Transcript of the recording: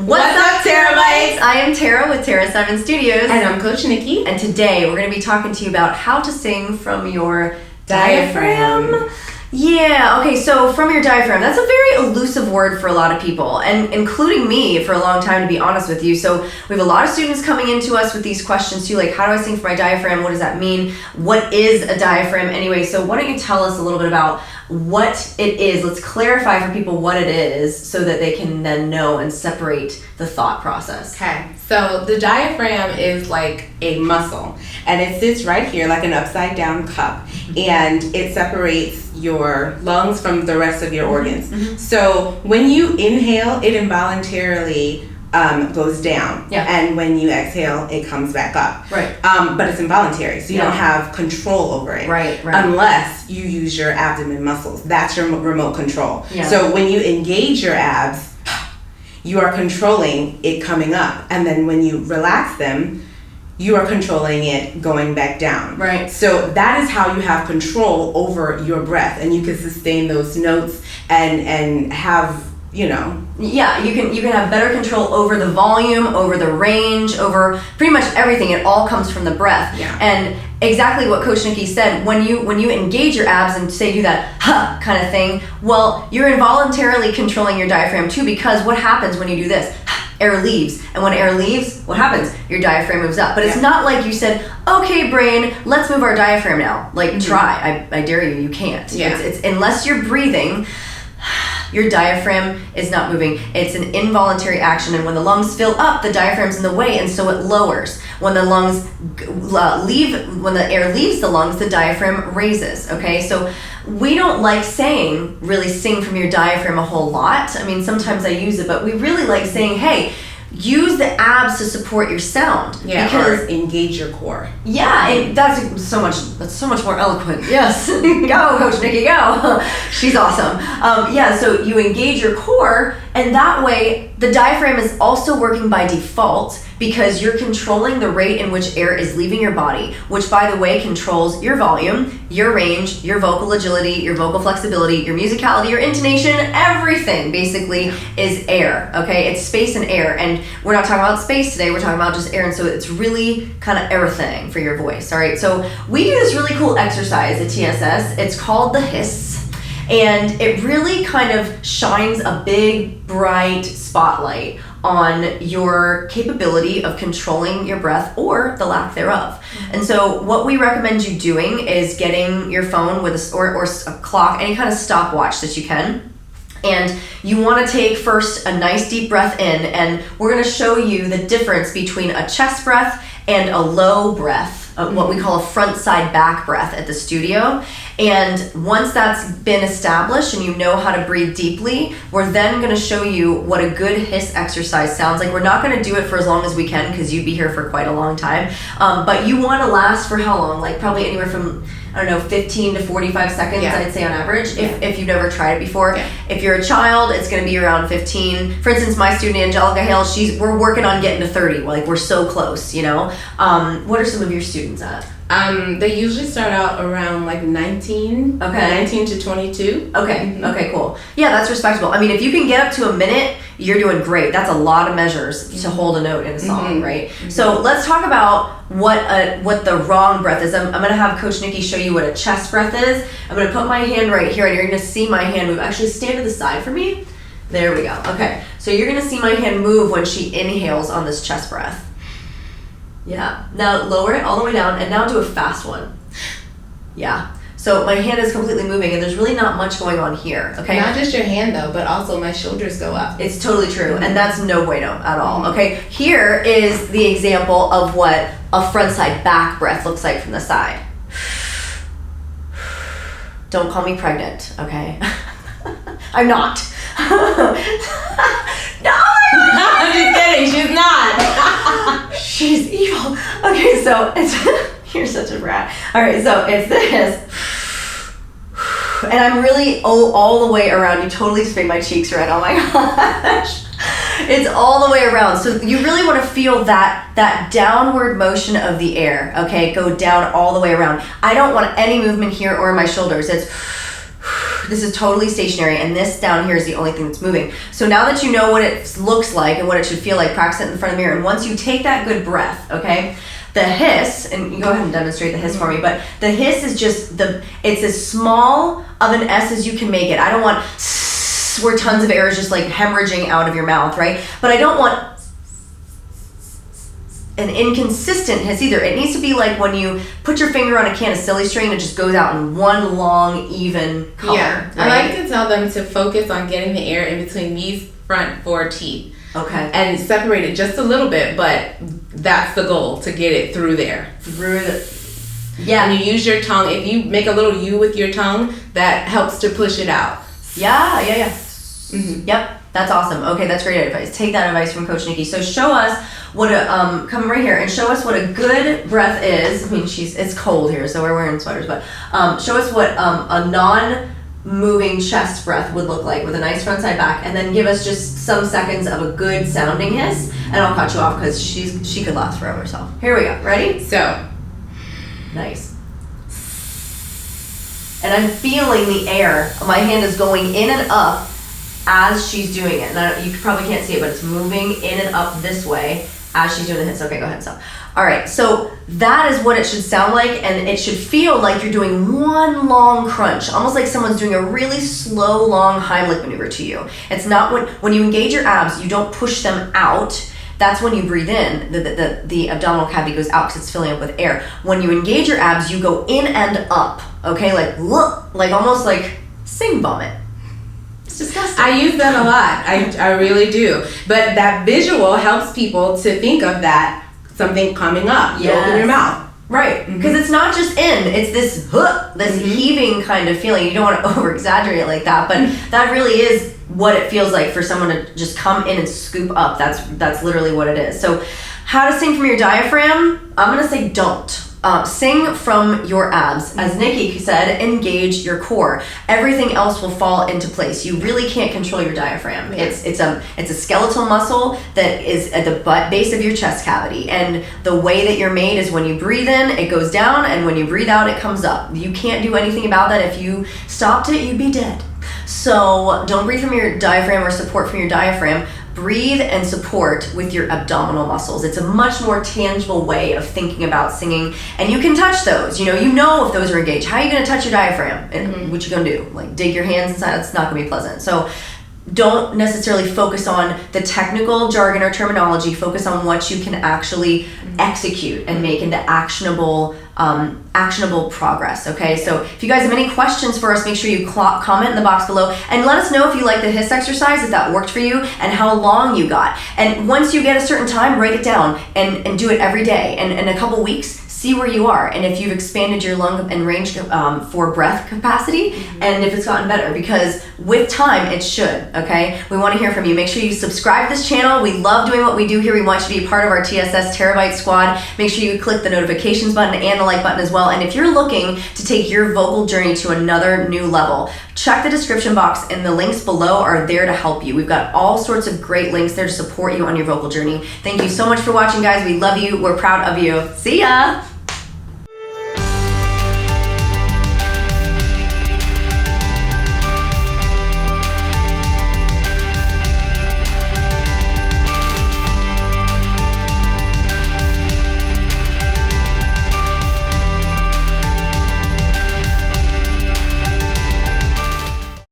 What's up, Terabytes? I am Tara with Tara 7 Studios. And I'm Coach Nikki. And today we're going to be talking to you about how to sing from your diaphragm. Yeah, okay, so from your diaphragm, that's a very elusive word for a lot of people, and including me for a long time, to be honest with you. So we have a lot of students coming into us with these questions too, like, how do I sing from my diaphragm? What does that mean? What is a diaphragm anyway? So why don't you tell us a little bit about what it is? Let's clarify for people what it is so that they can then know and separate the thought process. Okay, so the diaphragm is like a muscle, and it sits right here like an upside down cup, and it separates your lungs from the rest of your organs. Mm-hmm. So when you inhale, it involuntarily goes down, and when you exhale, it comes back up. Right. But it's involuntary, so you don't have control over it. Right. Unless you use your abdomen muscles. That's your remote control. Yeah. So when you engage your abs, you are controlling it coming up, and then when you relax them, you are controlling it going back down. Right. So that is how you have control over your breath, and you can sustain those notes and have, Yeah, you can have better control over the volume, over the range, over pretty much everything. It all comes from the breath. Yeah. And exactly what Coach Nikki said, when you engage your abs and say do that ha kind of thing, well, you're involuntarily controlling your diaphragm too, because what happens when you do this? Air leaves, and when air leaves, what happens? Your diaphragm moves up. But it's not like you said, okay, brain, let's move our diaphragm now. Like, try. I dare you. You can't. Yeah. It's unless you're breathing, your diaphragm is not moving. It's an involuntary action, and when the lungs fill up, the diaphragm's in the way, and so it lowers. When the lungs when the air leaves the lungs, the diaphragm raises. Okay, so we don't like saying really sing from your diaphragm a whole lot. I mean, sometimes I use it, but we really like saying, hey, use the abs to support your sound. Yeah, because or engage your core. Yeah, and that's so much more eloquent. Yes. Go, Coach Nikki, go. She's awesome. So you engage your core, and that way the diaphragm is also working by default because you're controlling the rate in which air is leaving your body, which, by the way, controls your volume, your range, your vocal agility, your vocal flexibility, your musicality, your intonation. Everything basically is air, okay? It's space and air, and we're not talking about space today, we're talking about just air, and so it's really kind of everything for your voice, all right? So we do this really cool exercise at TSS. It's called the hiss, and it really kind of shines a big, bright spotlight on your capability of controlling your breath or the lack thereof. Mm-hmm. And so what we recommend you doing is getting your phone with or a clock, any kind of stopwatch that you can. And you want to take first a nice deep breath in, and we're going to show you the difference between a chest breath and a low breath, what we call a front side back breath at the studio. And once that's been established and you know how to breathe deeply, we're then going to show you what a good hiss exercise sounds like. We're not going to do it for as long as we can because you'd be here for quite a long time. But you want to last for how long? Like probably anywhere from 15 to 45 seconds, I'd say on average, if you've never tried it before. Yeah. If you're a child, it's going to be around 15. For instance, my student, Angelica Hale, we're working on getting to 30. Like, we're so close, What are some of your students at? They usually start out around like 19 to 22. Okay, okay, cool. Yeah, that's respectable. I mean, if you can get up to a minute, you're doing great. That's a lot of measures to hold a note in a song, right? Mm-hmm. So let's talk about what the wrong breath is. I'm going to have Coach Nikki show you what a chest breath is. I'm going to put my hand right here, and you're going to see my hand move. Actually, stand to the side for me. There we go. Okay, so you're going to see my hand move when she inhales on this chest breath. Yeah. Now lower it all the way down, and now do a fast one. Yeah. So my hand is completely moving, and there's really not much going on here. Okay. Not just your hand though, but also my shoulders go up. It's totally true, and that's no bueno at all. Okay. Here is the example of what a front side back breath looks like from the side. Don't call me pregnant, okay? I'm not. No. I'm just kidding. She's not. She's evil. Okay, so you're such a brat. All right, so it's this, and I'm really all the way around. You totally just made my cheeks red. Oh my gosh. It's all the way around. So you really want to feel that downward motion of the air. Okay, go down all the way around. I don't want any movement here or in my shoulders. It's this is totally stationary, and this down here is the only thing that's moving. So now that you know what it looks like and what it should feel like, practice it in front of the mirror. And once you take that good breath, okay, the hiss, and you go ahead and demonstrate the hiss for me, but the hiss is just it's as small of an S as you can make it. I don't want where tons of air is just like hemorrhaging out of your mouth, right? But I don't want an inconsistent hiss either. It needs to be like when you put your finger on a can of silly string, it just goes out in one long, even color. Yeah, right? I like to tell them to focus on getting the air in between these front 4 teeth. Okay. And separate it just a little bit, but that's the goal, to get it through there. Yeah. And you use your tongue. If you make a little U with your tongue, that helps to push it out. Yeah. Mm-hmm. Yep. That's awesome. Okay, that's great advice. Take that advice from Coach Nikki. So show us what come right here and show us what a good breath is. I mean, it's cold here, so we're wearing sweaters, but show us what a non-moving chest breath would look like with a nice front side back, and then give us just some seconds of a good sounding hiss, and I'll cut you off because she could last forever. So here we go. Ready? So nice. And I'm feeling the air. My hand is going in and up as she's doing it. And you probably can't see it, but it's moving in and up this way as she's doing the hits. Okay, go ahead, stop. All right, so that is what it should sound like, and it should feel like you're doing one long crunch, almost like someone's doing a really slow, long Heimlich maneuver to you. It's not when you engage your abs, you don't push them out. That's when you breathe in, the abdominal cavity goes out because it's filling up with air. When you engage your abs, you go in and up, okay? Like almost like sing vomit. It's disgusting. I use that a lot. I really do. But that visual helps people to think of that, something coming up. You open your mouth. Right. Because it's not just in, it's this heaving kind of feeling. You don't want to over exaggerate it like that, but that really is what it feels like for someone to just come in and scoop up. That's literally what it is. So how to sing from your diaphragm? I'm going to say don't. Sing from your abs. As Nikki said, engage your core. Everything else will fall into place. You really can't control your diaphragm. Yeah. It's a skeletal muscle that is at the base of your chest cavity. And the way that you're made is when you breathe in, it goes down, and when you breathe out, it comes up. You can't do anything about that. If you stopped it, you'd be dead. So don't breathe from your diaphragm or support from your diaphragm. Breathe and support with your abdominal muscles. It's a much more tangible way of thinking about singing, and you can touch those. You know if those are engaged. How are you going to touch your diaphragm? And what you going to do? Like dig your hands inside? That's not going to be pleasant. So don't necessarily focus on the technical jargon or terminology. Focus on what you can actually execute and make into actionable progress. Okay, so if you guys have any questions for us, make sure you comment in the box below and let us know if you like the hiss exercise, if that worked for you, and how long you got. And once you get a certain time, write it down and do it every day. And in a couple weeks, see where you are, and if you've expanded your lung and range for breath capacity, and if it's gotten better, because with time it should. Okay, we want to hear from you. Make sure you subscribe to this channel. We love doing what we do here. We want you to be part of our TSS Terabyte Squad. Make sure you click the notifications button and the like button as well. And if you're looking to take your vocal journey to another new level, check the description box, and the links below are there to help you. We've got all sorts of great links there to support you on your vocal journey. Thank you so much for watching, guys. We love you. We're proud of you. See ya.